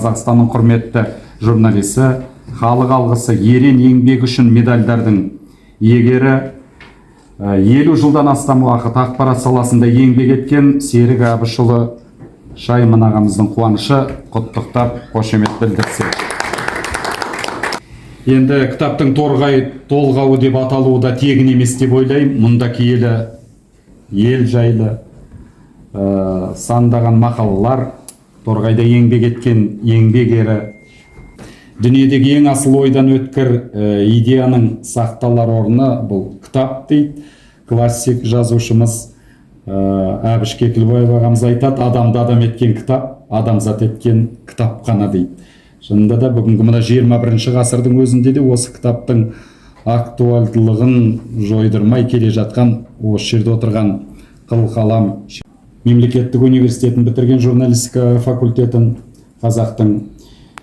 Қазақстанның құрметті журналисі, халық алғысы, ерен еңбегі үшін медальдардың иегері, 50 жылдан астам уақыт ақпарат саласында еңбек еткен Серік Әбішұлы Шайман ағамыздың қуанышы, құттықтап қошемет білдірсек. Енді кітаптың торғай толғауы деп аталуы да тегін емес деп ойлаймын. Мұнда киелі ел жайлы сандаған мақалалар, торғайда еңбек еткен еңбек ері, дүниедегі ең асыл ойдан өткір идеяның сақталар орны бұл кітап дейді. Классик жазушымыз Әбіш Кекілбаев ағамыз айтады, адамды адам еткен кітап, адамзат еткен кітап қана дейді. Шынында да бүгінгі мына 21 ғасырдың өзінде де осы кітаптың актуальдылығын жойдырмай келе жатқан, осы жерде отырған қылқалам мемлекеттік университетін бітірген, журналистика факультетін, қазақтың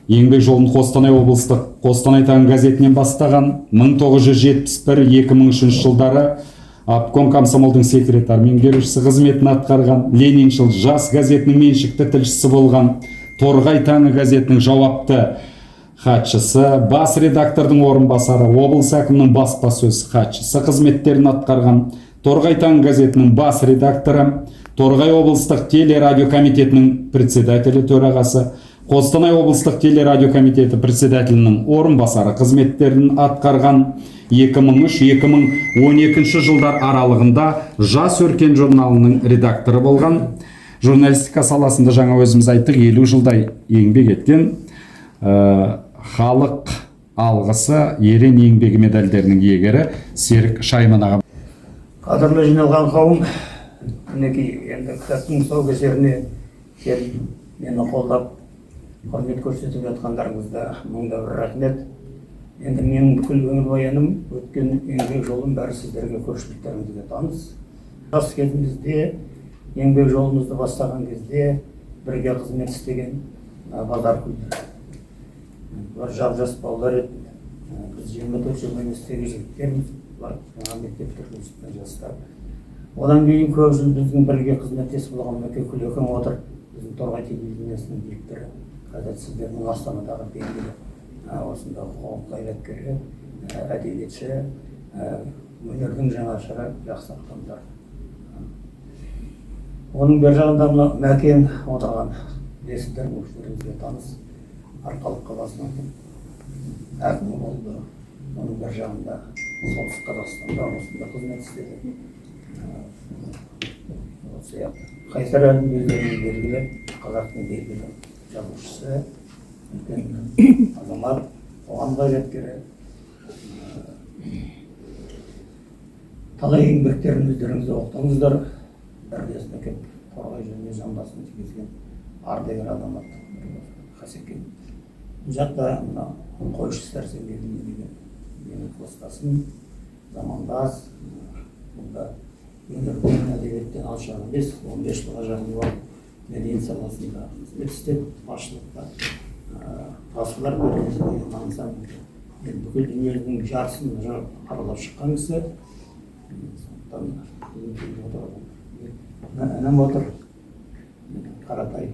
еңбек жолын Қостанай облыстық Қостанай таң газетінен бастаған, 1971-2003 жылдары обком комсомолдың секретар меңгерушісі қызметін атқарған, Лениншіл жас газетінің меншікті тілшісі болған, Торғай таңы газетінің жауапты хатшысы, бас редактордың орынбасары, облыс әкімінің баспасөз хатшысы қызметтерін атқарған, Торғай таңы газетінің бас редакторы, Торғай облыстық телерадио комитетінің председателі төрағасы, Қостанай облыстық телерадио комитеті председателінің орынбасары қызметтерін атқарған, 2003-2012 жылдар аралығында Жас өркен журналының редакторы болған, журналистика саласында жаңа өзіміз айттық 50 жылдай еңбек еткен, халық алғысы, ерен еңбегі медальдерінің иегері Серік Шайман ағам. Қадірлі жиналған қауым, мінекей енді кітаптың тұсаукесеріне келіп мені қолдап құрмет көрсетіп жатқандарыңызда мыңда бір рахмет. Енді менің бүкіл өмірбаяным, өткен еңбек жолым бәрі сіздерге көпшіліктеріңізге таныс. Жас кезімізде, еңбек жолымызды бастаған кезде бірге қызмет істеген Базаркүлді. Бұлар жап-жас балалар еді. Біз 24 жылмен істеген жігіттерміз, бұлар мектеп бітірген жастар. Одан кейін көп жыл біздің бірге қызметтес болған Мәке Күлекең отыр, біздің Торғай телевизиясының директоры. Қазір сіздердің Астанадағы белгілі осында қоғам қайраткері, әдебиетші, өнердің жаңашыры, жақсы адамдар. Оның бер жағында мына Мәкен отырған, білесіздер, өздеріңізге таныс, Арқалық қаласының әкімі болды. Оның бер жағында солтүстік Қазақстанда осында қызмет істеді. Қайсар әлдің өздерінің белгілі, қазақтың белгілі жазушысы, үлкен азамат, қоғам қайраткері. Талай еңбектерін өздеріңізді оқытыңыздар. Бірдесіне кеп Торғай жөнінде жан басын тигізген ардагер азамат Хасекен. Бұл жақта қойшы Сәрсенбегім деген менің кластасым, замандас. Бұнда өнерден, әдебиеттен алшақ емес, 15 жылға жақын уақыт мәдениет саласында қызмет істеп, басшылықта ғасырлар бөлімінде аңсам, бүкіл дүниенің жарысын аралап шыққан кісі. Әнім отыр, Қаратай,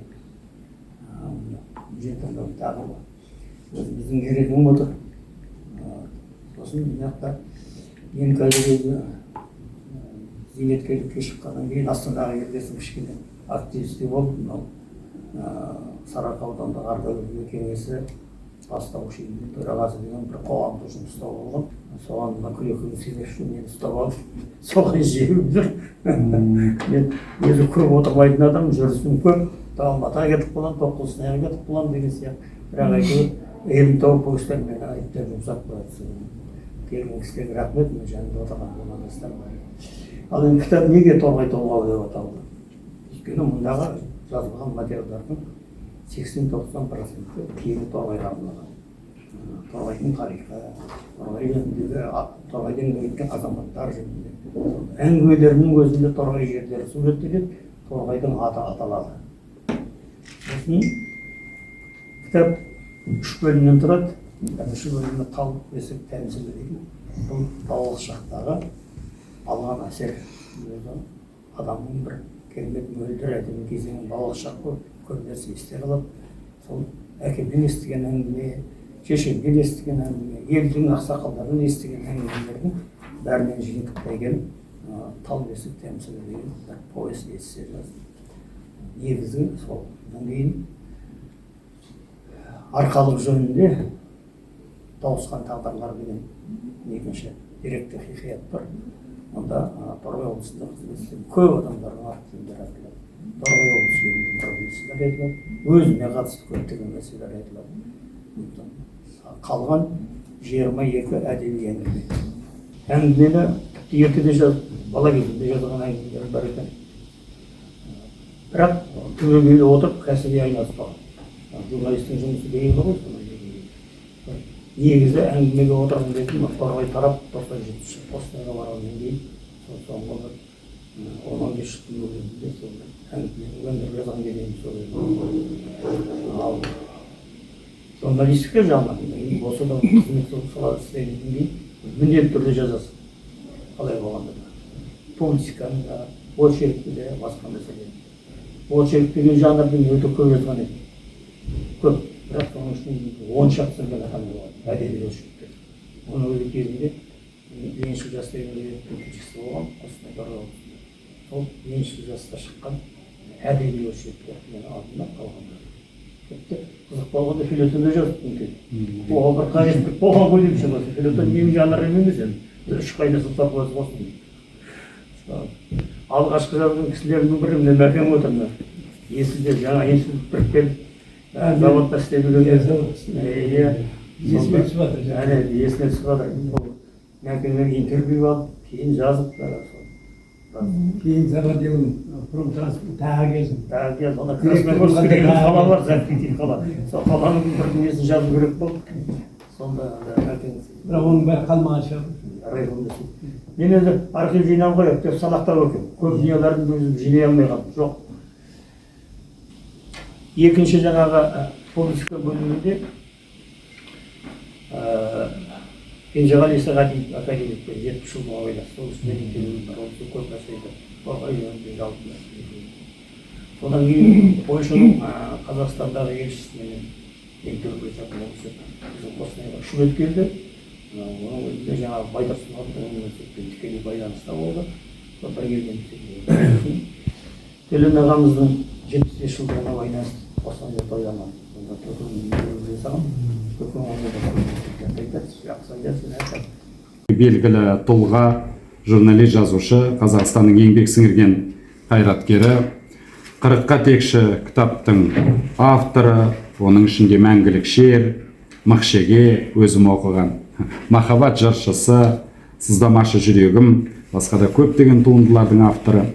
жетімді тағы бар. Біздің ерекім отыр. Сосын мынақта мен қазір зейнеткерлікке шыққаннан кейін Астанаға келгесім кішкене активисті болып, Сарыарқа аудандық ардагерлер кеңесі бастауыш ұйымының төрағасы деген бір қоғамдық жұмыста болған. Соған Күлекеңді себеп үшін мені ұстап алып, соған жегіп жүр. Мен өзі көп отырмайтын адам, жүрісім көп. Алматыға кетіп қалам, Тоқсынайға кетіп қалам деген сияқты. Бірақ әйтеуір елін тауып бұл кісілер мені айыптап жұмсап қояды. Келген кісілерге рахмет, мен жанында отырған журналистер бар. Ал енді кітап неге Торғай толғауы деп аталды? Өйткені мұндағы жазылған материалдардың 80-90% киелі Торғайға арналған. Торғайдың тарихы, Торғайдан өткен азаматтар жөнінде. Әңгімелерінің өзінде Торғай жерлері суреттеледі, Торғайдың аты аталады. Сосын кітап 3 бөлімнен тұрады. Бірінші бөлімі Талдық бесік тәмсілі деген. Бұл балалық шақтағы алған әсер. Адамның бір керемет мөлдір әдемі кезеңін балалық шақ көп нәрсе есте қалып, сол әкемнен естіген әңгіме, шешемнен естіген әңгіме, елдің ақсақалдарынан естіген әңгімелердің бәрінен жиынтықтайген тал бесік тәмсілі деген бір повесть эссе жаздым. Негізі сол. Одан кейін арқалық жөнінде тауысқан тағдырлар деген екінші деректі хикаят бар. Онда Торғай облысында қызмет істеген көп адамдардың аты жөндері айтылады. Торғай облысы жөнінде бір мәселелер айтылады. Өзіме қатысты көптеген мәселелер айтылады. Қалған 22 әдеби әңгіме. Әңгімені ертеде жазып, бала кезімде жазған әңгімелер бар екен. Бірақ түбегейлі отырып кәсіби айналыспаған. Журналистің жұмысы деген бар ғой. Негізі әңгімеге отырған бетін Торғай тарап 97 жыл Қостанайға барғаннан кейін соңғы бір 10-15 жылдың өзінде сол әңгімені өндіріп жазған деген сол. Ал журналистика жағынан осы да қызмет саласы істегеннен кейін міндетті түрде жазасың. Қалай болғанда да. Публициканы да, очеркті де, басқа мәселе. Очерк деген жанрдың өте көп жазған еді. Көп. Бірақ соның үшін 10 шақтырған адам болады, әдеби очерктер. Оның өзі кезінде меншік жаста өтіншісі болған, Қостанай Торғай облысында. Сол меншік жаста шыққан әдеби очерктер мені алдына қалғандар. Тіпті қызық болғанда фельетонда жазып мүмкін. Оған бір қажеттік болған ғой деп шығасың. Фельетон менің жанрым емес енді. 3 қайда сылтап қойып қосын. Алғашқы жазған кісілердің бірі міне Мәкең отыр мына. Есілде жаңа институт біріккен заводта істеп жүрген. Есіне түсіп жатыр. Есіне түсіп жатыр. Мәкеңнен интервью алып, кейін жазып кейін заводилың тағы келсін. Тағы келсін. Онда Красногорск деген қала бар, Замкентин қала. Сол қаланың бір дүниесін жазу керек болды. Сонда Мәкең. Бірақ оның бәрі қалмаған шығар. Районда сөйтті. Мен енді архив жинап қояйық деп санақтап өкем. Көп дүниелерді өзім жинай алмай қалдым. Жоқ. Екінші жаңағы публицика бөлімінде Кенжеғали Сағадиев академикпен 70 жыл байласты. Сол үстіне келуім бар. Ол көп мәселе Торғай жөнінде жалпы мәселе. Содан кейін Польшаның Қазақстандағы елшісімен интервью жасап осы біздің Қостанайға ұшып келді. Оның өзінде жаңағы Байтұрсынов университетпен тікелей байланыста болды. Бір келген Төлен ағамыздың 75 жылдығына байланысты Қостанайда тойланған. Сонда Төлен жасаған. Белгілі тұлға, журналист, жазушы, Қазақстанның еңбек сіңірген қайраткері, 40-қа текші кітаптың авторы, оның ішінде мәңгілік шер, Мақшеге, өзім оқыған Махаббат жаршысы, Сыздамашы жүрегім, басқа да көптеген туындылардың авторы.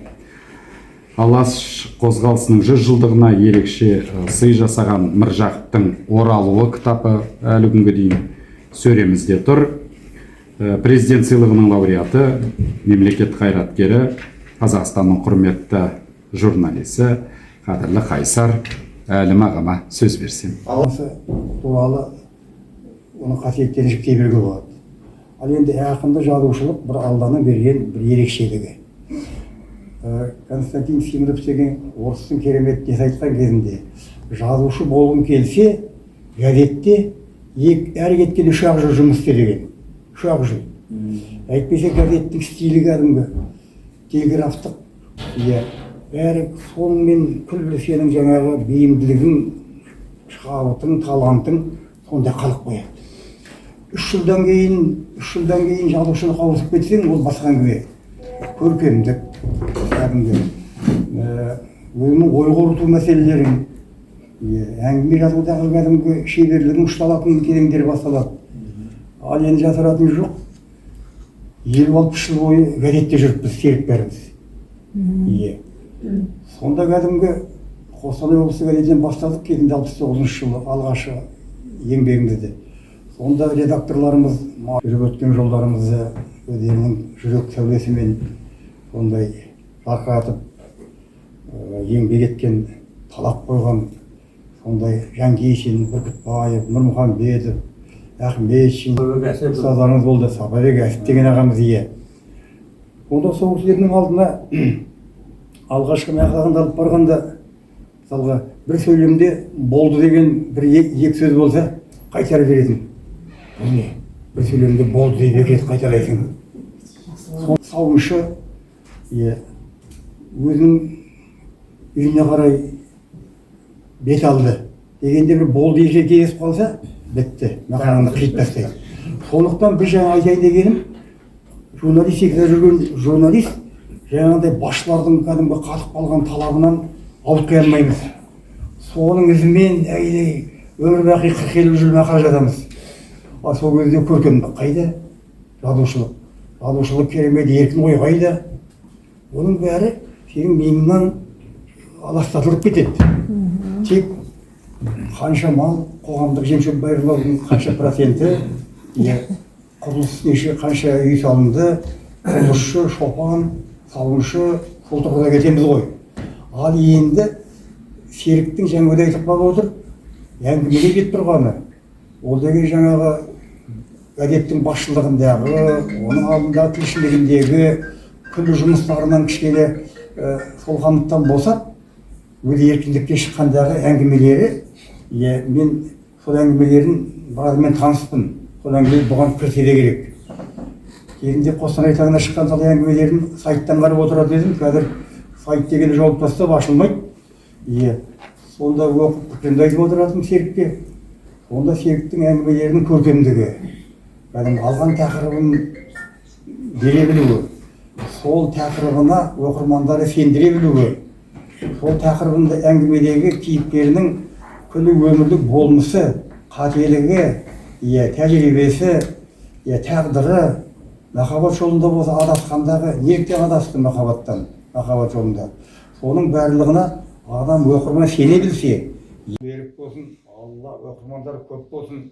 Алаш қозғалысының 100 жылдығына ерекше сый жасаған Міржақыптың Оралуы кітабы әлі күнге дейін сөремізде тұр. Президент сыйлығының лауреаты, мемлекет қайраткері, Қазақстанның құрметті журналисі, қадірлі Қайсар Әлім ағама сөз берсем. Аласы туралы оның қасиеттерін жіктей беруге болады. Ал енді ақынды жазушылық бір Алланың берген бір ерекшелігі. Константин Симонов деген орыстың керемет дес айтқан кезінде жазушы болғым келсе, газетте әр кеткен 3 жыл жұмыс істе деген. 3 жыл. Әйтпесе газеттің стилі кәдімгі телеграфтық. Бәрі сонымен күллі сенің жаңағы бейімділігің, шабытың, талантың сонда қалып қояды. 3 жылдан кейін жазушылық ауысып кетсең, ол басқа әңгіме. Көркемдік, кәдімгі өзінің ой қорыту мәселелерін, әңгіме жазудағы кәдімгі шеберлігін ұшталатын кезеңдер басталады. Ал енді жасыратыны жоқ. 50-60 жыл бойы газетте жүріппіз, серік бәріміз. Сонда кәдімгі Қостанай облысы газетінен бастадық, кезінде 69 жылы алғашы еңбегімізді. Сонда редакторларымыз жүріп өткен жолдарымызды өздерінің жүрек сәулесімен сондай жарқыратып еңбек еткен, талап қойған сондай Жангейшин, Бүркітбаев, Нұрмұхамбетов, Ахметшин ұстаздарымыз болды. Сапабек Әсіп деген ағамыз ие. Онда сол кісілердің алдына алғашқы мақалағанды алып барғанда мысалға бір сөйлемде болды деген бір екі сөз болса қайтарып беретін. Міне бір сөйлемде болды деп екі рет қайталайсың. Сауыншы өзінің үйіне қарай бет алды дегенде бір болды екі кездесіп қалса бітті, мақаланы қиып тастайды. Сондықтан біз жаңа айтайын дегенім, журналистикада жүрген журналист жаңағыдай басшылардың кәдімгі қатып қалған талабынан ауытқи алмаймыз. Соның ізімен өмір бақи 40-50 жыл мақала жазамыз. Ал сол кезде көркемдік қайда? Жазушылық. Жазушылық керемет еркін ой қайда? Оның бәрі сенің миыңнан аластатылып кетеді. Тек қанша мал, қоғамдық жем-шөп байырлаудың қанша проценті, құрылыс неше қанша үй салынды, құрылысшы, шопан, салымшы, сол тұрғыда кетеміз ғой. Ал енді серіктің жаңағыдай айтып қалып отыр, әңгімеге кетіп тұрғаны. Ол деген жаңағы газеттің басшылығындағы, оның алдындағы тілшілігіндегі күллі жұмыстарынан кішкене сол қамыттан босап, өзі еркіндікке шыққандағы әңгімелері, мен сол әңгімелерін біразымен таныспын. Сол әңгімелер бұған кірсе де керек. Кезінде Қостанай таңына шыққан сол әңгімелерін сайттан қарап отырады едім. Қазір сайт дегенді жауып тастап ашылмайды. Сонда оқып көркемді айтып отыратын Серікке. Сонда Серіктің әңгімелерінің көркемдігі, алған тақырыбын бере білуі, сол тақырыбына оқырмандары сендіре білуі, сол тақырыбында әңгімедегі кейіпкерінің күллі өмірлік болмысы, қателігі, тәжірибесі, тағдыры, махаббат жолында болса адасқандағы неліктен адасты махаббаттан, махаббат жолында. Соның барлығына адам оқырман сене білсе, берік болсын, Алла оқырмандар көп болсын,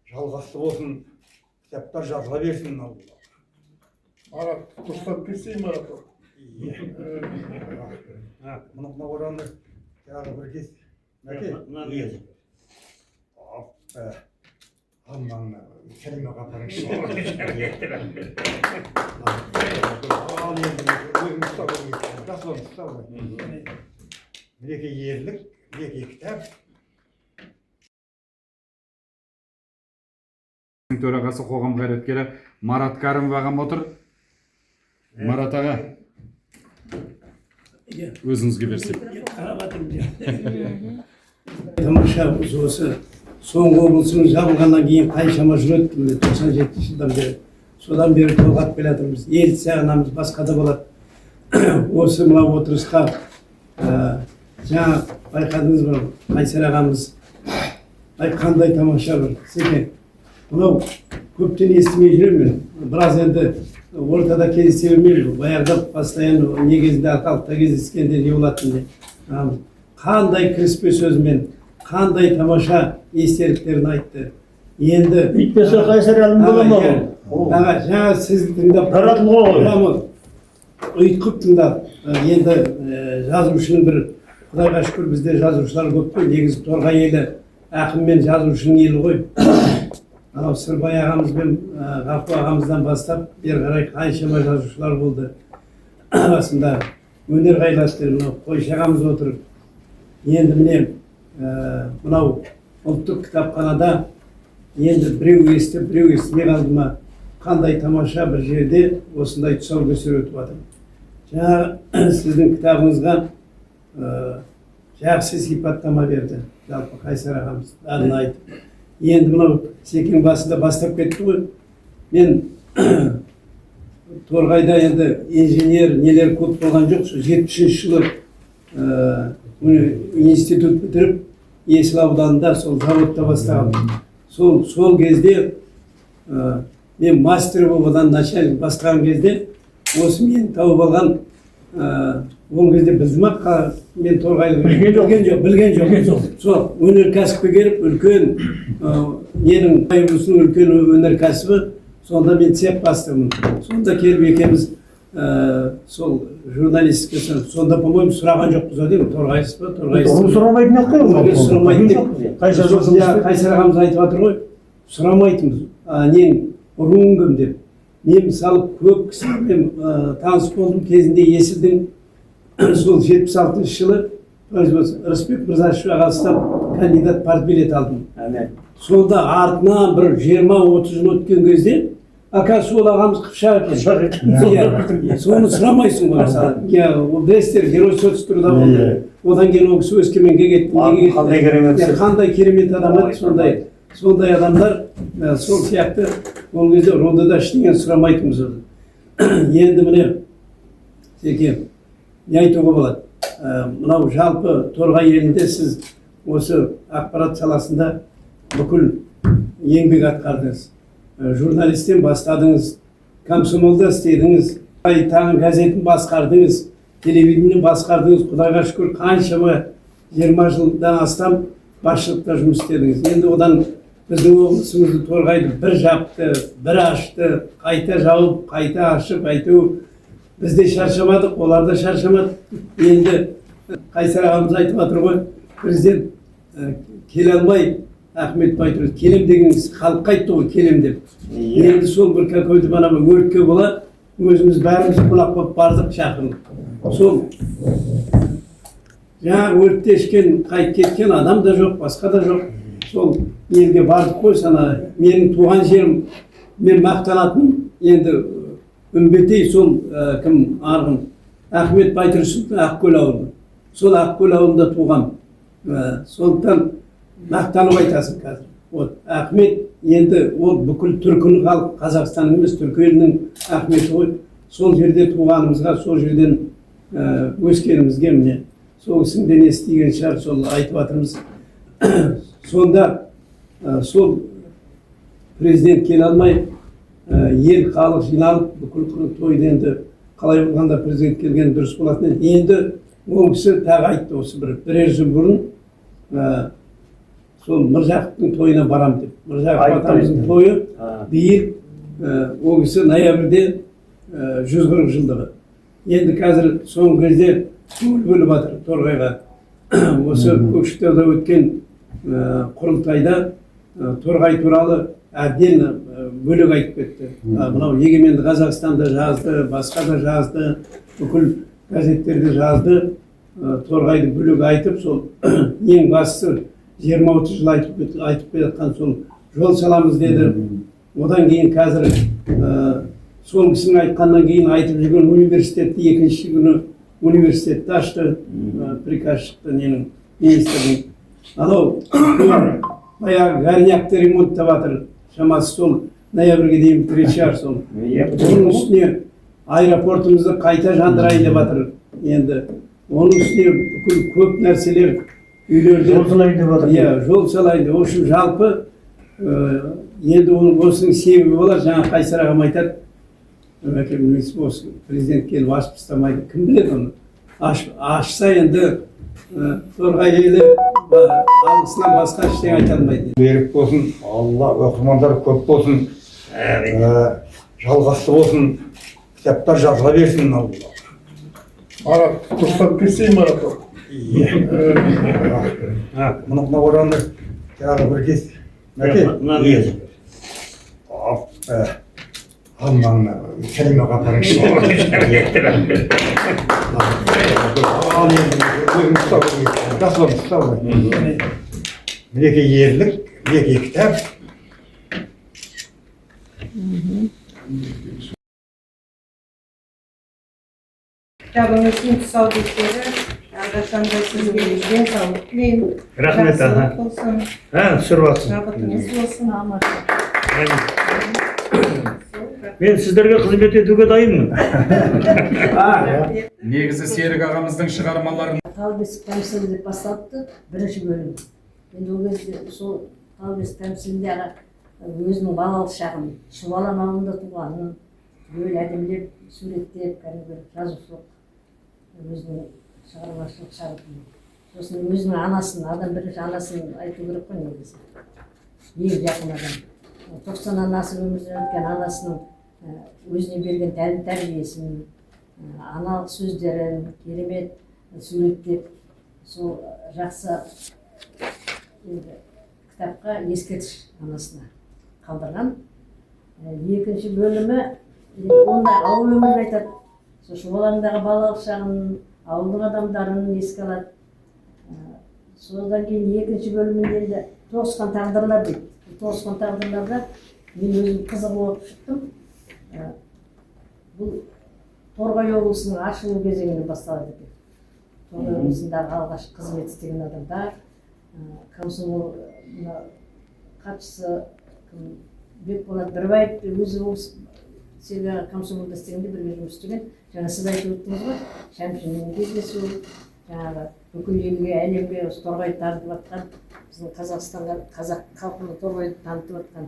жалғасты болсын, кітаптар жазыла берсін. Марат, дұрыстап кетсей, Марат. Мына оранды тағы бір кез. Мәке? Алланы кәліме қапарыңшы. Ал енді өзім ұстап мінеке ерлік, мінеке кітап. Төрағасы қоғам қайраткері Марат Кәрімов ағам отыр. Марат аға, өзіңізге берсек. Тамаша осы соңғы облысының жабылғаннан кейін қаншама жүреді, 97 жылдан бері. Содан бері толғап келе жатырмыз. Ел сағынамыз, басқа да болады. Осы мына отырысқа жаңа байқадыңыз ба, Қайсар ағамыз қандай тамаша бір секен. Мынау көптен естімей жүремін. Біраз енді ортада кездесе бермеймін. Баяғыда постоянно негізінде арқалықта кездескенде не болатын деп. Қандай кіріспе сөзмен, қандай тамаша естеліктерін айтты. Енді Үйтпесе Қайсар әлім бола ма ол? Жаңа сіз тыңдап Таратылға ғой. ұйытқып тыңдап, енді жазушының бір, Құдайға шүкір бізде жазушылар көп қой. Негізі Торғай елі ақын мен жазушының елі ғой. Анау Сырбай ағамыз бен Ғафу ағамыздан бастап бері қарай қаншама жазушылар болды. Арасында өнер қайраткері мынау Қойшы ағамыз отырып. Енді міне мынау ұлттық кітапханада енді біреу естіп, біреу естімей қалды ма, қандай тамаша бір жерде осындай тұсаукесер өтіп жатыр. Жаңа сіздің кітабыңызға жақсы сипаттама берді. Жалпы Қайсар ағамыз бәрін айтып. Енді мынау Секен басында бастап кетті ғой. Мен Торғайда енді инженер нелер көп болған жоқ. 70-ші жылы институт бітіріп, Есіл ауданында сол заводта бастағам. Сол кезде мен мастер болған начальник бастаған кезде осы мен тауып алған ол кезде білдім-ақ, мен Торғайлы білген жоқ. Сол өнеркәсіпке келіп, үлкен ненің облысының үлкен өнеркәсібі, сонда мен цех бастымын. Сонда келіп екеміз сол журналистикасы, сонда по-моему сұраған жоқпыз ғой деймін, Торғайсыз ба, Торғайсыз. Оны сұрамайтын ақ қой. Сұрамайтын деп. Қайсар ағамыз айтып жатыр ғой, сұрамайтынбыз. Нең руың кім деп. Мен мысалы көп кісімен таныс болдым кезінде Есілдің сол 76 жылы производство Рысбек Мырзашев ағасынан кандидат партбилет алдым. Әне. Сонда артынан бір 20-30 жыл өткен кезде оказывается ол ағамыз қыпшақ екен. Иә, соны сұрамайсың ғой мысалы. Иә, ол білесіздер, герой соцтруда болды. Одан кейін ол кісі Өскеменге кетті. Қандай керемет. Қандай керемет адам еді, сондай адамдар сол сияқты ол кезде родада ештеңені сұрамайтынбыз еді. Енді міне Секе, не айтуға болады? Мынау жалпы Торғай елінде сіз осы ақпарат саласында бүкіл еңбек атқардыңыз. Журналистен бастадыңыз, комсомолда істедіңіз, таңы газетін басқардыңыз, телевидениені басқардыңыз, құдайға шүкір қаншама 20 жылдан астам басшылықта жұмыс істедіңіз. Енді одан біздің облысымызды Торғайды бір жапты, бір ашты, қайта жауып, қайта ашып, айту бізде шаршамадық, олар да шаршамады. Енді Қайсар ағамыз айтып жатыр ғой, президент келе алмай, Ахмет Байтұрсынов келем деген халыққа айтты ғой, келем деп. Енді сол бір какой-то бана өртке бола, өзіміз бәріміз қонақ болып бардық, шақырылып. Сол жаңа өрттешкен, қайт кеткен адам да жоқ, басқа да жоқ. Сол елге бардық қой, сана менің туған жерім, мен мақтанатын, енді үмбетей сол кім арғын Ахмет Байтұрсыновтың Ақкөл ауылы. Сол Ақкөл ауылында туғам. Сондықтан мақтанып айтасың қазір. Вот Ахмет енді ол бүкіл түркі халық, Қазақстан емес, түркі елінің Ахметі ғой. Сол жерде туғанымызға, сол жерден өскенімізге міне сол кісіден естіген шығар, сол айтып жатырмыз. Сонда сол президент келе алмай, ел халық жиналып, бүкіл тойды енді қалай болғанда президент келген дұрыс болатын еді. Енді ол кісі тағы айтты осы бірер жыл бұрын сол Мыржақовтың тойына барам деп. Мыржақов атамыздың тойы биыл ол кісі ноябрьде 140 жылдығы. Енді қазір соңғы кезде көңіл бөліп жатыр Торғайға. Осы Көкшетауда өткен құрылтайда Торғай туралы отдельно бөлек айтып кетті. Мынау Егеменді Қазақстанда жазды, басқа да жазды, бүкіл газеттерде жазды. Торғайды бөлек айтып, сол ең бастысы 20-30 жыл айтып келатқан сол жол саламыз деді. Одан кейін қазір сол кісінің айтқаннан кейін айтып жүрген университетті екінші күні университетті ашты. Приказ шықты ненің министрдің. Анау баяғы горнякты ремонттап жатыр. Шамасы сол ноябрьге дейін бітіретін шығар сол. Оның үстіне аэропортымызды қайта жандырайын деп жатыр. Енді оның үстіне бүкіл көп нәрселер үйлерде жол салайын деп жатыр. Иә, жол салайын деп. Осы жалпы енді оның осының себебі болар. Жаңа Қайсар ағам айтады. Осы президент келіп ашып тастамайды. Кім біледі оны? Ашса енді Торғай елі алғысынан басқа ештеңе айта алмайды. Берік болсын, алла оқырмандар көп болсын, жалғасты болсын, кітаптар жазыла берсін. Марат, дұрыстап берсейін Марат. Мұны оранды тағы бір кез. Мәке? Алмаңна, кәлеме қапарыңшы. Ал енді, өзім ұстау. Мінеке ерлік, мінеке кітап. Кітабыңыздың тұсаукесері әрқашанда сізге денсаулық тілеймін. Рахмет, аға. болсын, түсіріп жатсың. шабытыңыз болсын, Мен сіздерге қызмет етуге дайынмын. Негізі Серік ағамыздың шығармаларын Талбес тәмсілі деп басталыпты, бірінші бөлім. Енді ол кезде сол Талбес тәмсілінде өзінің балалық шағын, Шұбалан ауылында туғанын, өл әдемілеп, суреттеп, кәдімгі жазушылық өзінің шығармашылық шабытын. Сосын өзінің анасын, адам бірінші анасын айту керек қой негізі. Ең жақын адам. 90 анасы өмірден өткен анасының өзіне берген тәрбиесін, аналық сөздерін керемет суреттеп, сол жақсы кітапқа ескерткіш анасына қалдырған. Екінші бөлімі онда ауыл өмірін айтады. Сол Шұбалаңдағы балалық шағын, ауылдың адамдарын еске алады. Содан кейін екінші бөлімінде енді тоғысқан тағдырлар дейді. Тоғысқан тағдырларда мен өзім қызығы болып шықтым. Бұл Торғай облысының ашылу кезеңінен басталады екен. Торғай облысындағы алғаш қызмет істеген адамдар, комсомол хатшысы Бекболат Бірбаев өзі Сербияға комсомолда істегенде бірге жұмыс істеген. Жаңа сіз айтып өттіңіз ғой, Шәмшинмен кездесу, жаңағы бүкіл елге, әлемге осы Торғайды танытып жатқан, біздің Қазақстанға, қазақ халқына Торғайды танытып жатқан,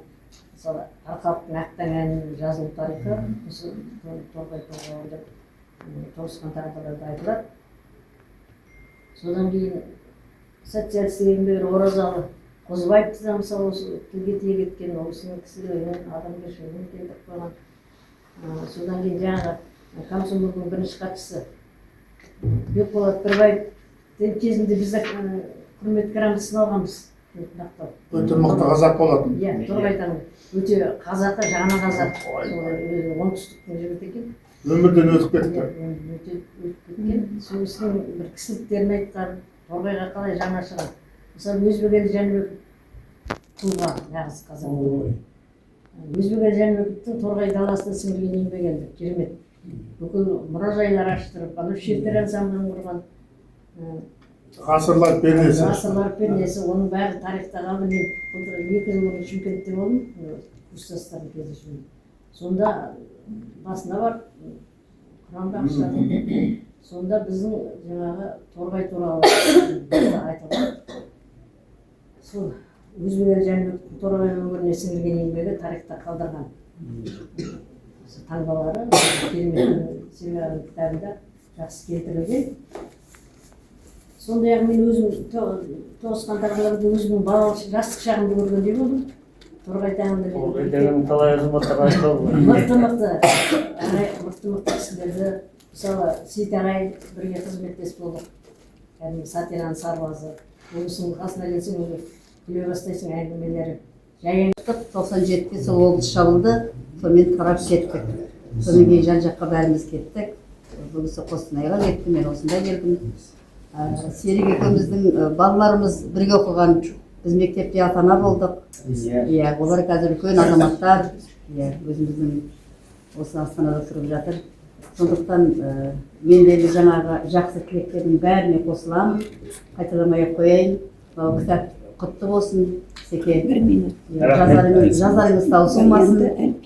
мысалы Арқалықтың Ақтаң әнінің жазылу тарихы, осы Торғай тоғауында тоғысқан тағдырларда айтылады. Содан кейін социалист еңбек Оразалы Қозыбаевты да мысалы осы тілге тиек еткен, осының кісілігімен, адамгершілігімен келтіріп қойған. Содан кейін жаңағы комсомолдың бірінші хатшысы Бекболат Бірбаев кезінде бізді құрмет грамотасын алғанбыз. Өте мықты қазақ болатын. Иә, Торғайдан өте қазақы, жаны қазақ. Оңтүстіктің жігіті екен. Өмірден өтіп кетті. Өте өтіп кеткен. Сол кісінің бір кісіліктерін айтқан, Торғайға қалай жаны ашыған. Мысалы Өзбек Жәнібек тұлға, нағыз қазақ. Өзбек Жәнібектің Торғай даласына сіңірген еңбек енді, керемет. Бүкіл мұражайлар аштырып, анау шертер ансамблін құрған. Ғасырлар пернесі. Ғасырлар пернесі, оның бәрі тарихта қалды. Мен 2 жыл бұрын Шымкентте болдым, курстастардың кездесуінде. Сонда басында бар, Құранға ашылады. Сонда біздің жаңағы Торғай туралы айтылған. Сол Өзбек Жәнібек Торғай өңіріне сіңірген еңбегі тарихта қалдырған таңбалары керемет Сербияның кітабында жақсы келтірілген. Сондай-ақ мен өзім тоғысқан тағдырларда өзімнің балалық жастық шағымды көргендей болдым. Торғай тағында Торғайдағы талай азаматтар айтылды. мықты кісілерді, мысалы Сейт ағай бірге қызметтес болдық. Кәдімгі сатираның сарбазы. Облысының қасына келсең өзі күле бастайсың әңгімелері. 97-те сол облыс жабылды, сонымен тарап кеттік. Содан кейін жан-жаққа бәріміз кеттік. Бұл кісі Қостанайға кетті, мен осында келдім. Серік екеуміздің балаларымыз бірге оқыған, біз мектепте ата-ана болдық. Иә, олар қазір үлкен азаматтар. Иә, өзіміздің осы Астанада тұрып жатыр. Сондықтан мендегі жаңағы жақсы тілектердің бәріне қосыламын. Қайталамай қояйын. Кітап құтты болсын. Секе, жазарыңыз таусылмасын.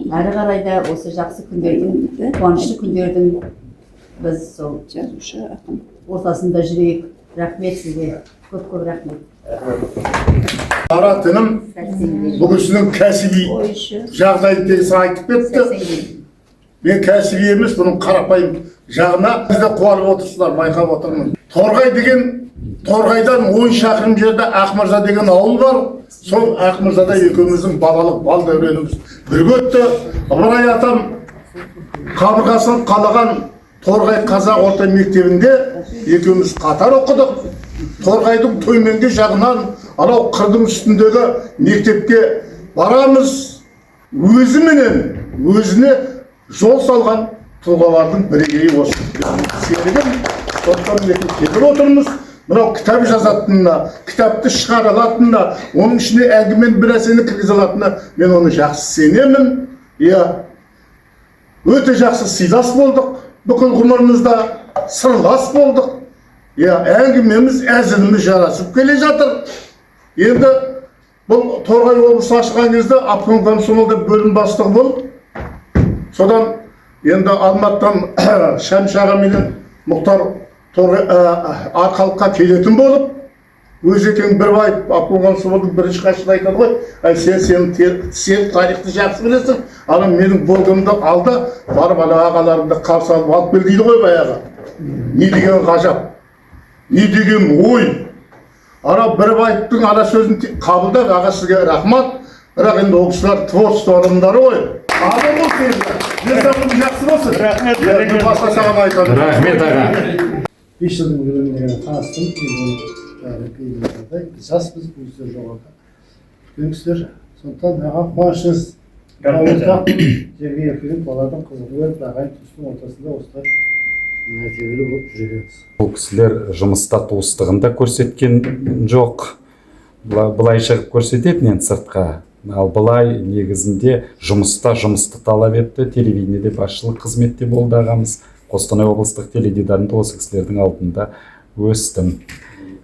Әрі қарай да осы жақсы күндердің, қуанышты күндердің біз сол ортасында жүрейік. Рахмет сізге. Көп рахмет. Ара тыным бұл кісінің кәсіби жағдайын тегіс айтып кетті. Мен кәсіби емес, бұның қарапайым жағына бізде қуанып отырсыздар, байқап отырмын. Торғай деген, Торғайдан 10 шақырым жерде Ақмырза деген ауыл бар. Сол Ақмырзада екеуміздің балалық бал дәуреніміз бірге өтті. Ыбырай атам қабырғасын қалаған Торғай қазақ орта мектебінде екеуміз қатар оқыдық. Торғайдың төменгі жағынан анау қырдың үстіндегі мектепке барамыз. өзіне жол салған тұлғалардың бірегейі осы. Сенігім, соттан келіп отырмыз. Мынау кітап жазатынына, кітапты шығара алатынына, оның ішіне әңгімен бір әсені кіргізе алатынына мен оны жақсы сенемін. Өте жақсы сыйлас болдық. Бүкіл ғұмырымызда сырлас болдық. Әңгімеміз, әзіліміз жарасып келе жатыр. Енді бұл Торғай облысы ашылған кезде Апком комсомолда бөлім бастығы болып, содан енді Алматыдан Шәмші ағаменен Мұхтар Арқалыққа келетін болып, Өзекең Бірбаев Апком комсомолдың бірінші хатшысы айтады ғой, сен тарихты жақсы білесің, ана менің болғымды алды, барып ағаларымды қарсы алып кел дейді ғой баяғы. Не деген ғажап, не деген ой. Ана Бірбаевтың ана сөзін қабылдап, аға сізге рахмат, бірақ енді ол кісілер творчество адамдары ғой. Адам болсын, денсаулығың жақсы болсын. Рахмет. Басқа саған айтады. Рахмет аға. 5 жылдың бөліміне таныстым, жаспыз, өздері жоғарда. Үлкен кісілер, сондықтан аға қуанышыз. Жерге еркелеп, балардың қызығы өріп, ағайын туыстың ортасында осылай мәртебелі болып жүреміз. бұл кісілер жұмыста туыстығын да көрсеткен жоқ. Былай шығып көрсететін енді сыртқа. Ал былай негізінде жұмысты талап етті. Телевидениеде басшылық қызметте болды ағамыз. Қостанай облыстық теледидарында осы кісілердің алдында өстім.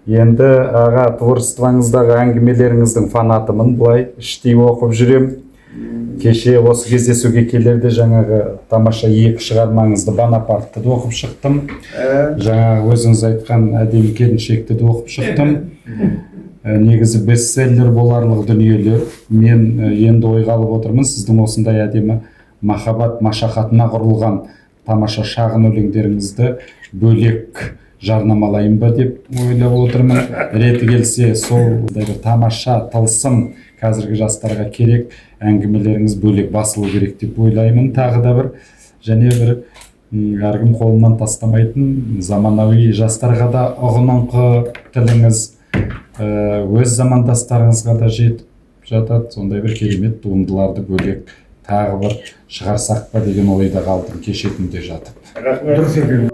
Енді аға творчествоңыздағы әңгімелеріңіздің фанатымын, былай іштей оқып жүрем. Кеше осы кездесуге келерде жаңағы тамаша 2 шығармаңызды Бонапартты да оқып шықтым. Жаңағы өзіңіз айтқан әдемі келіншекті де оқып шықтым. Негізі бестселлер боларлық дүниелер. Мен енді ойға алып отырмын, сіздің осындай әдемі махаббат машақатына құрылған тамаша шағын өлеңдеріңізді бөлек жарнамалайын ба деп ойлап отырмын. Реті келсе сол бір тамаша тылсым қазіргі жастарға керек әңгімелеріңіз бөлек басылу керек деп ойлаймын. Тағы да бір және бір әркім қолынан тастамайтын заманауи жастарға да ұғыныңқы тіліңіз өз замандастарыңызға да жетіп жатады. Сондай бір керемет туындыларды бөлек тағы бір шығарсақ па деген ойда қалдым кеше түнде жатып. Рахмет.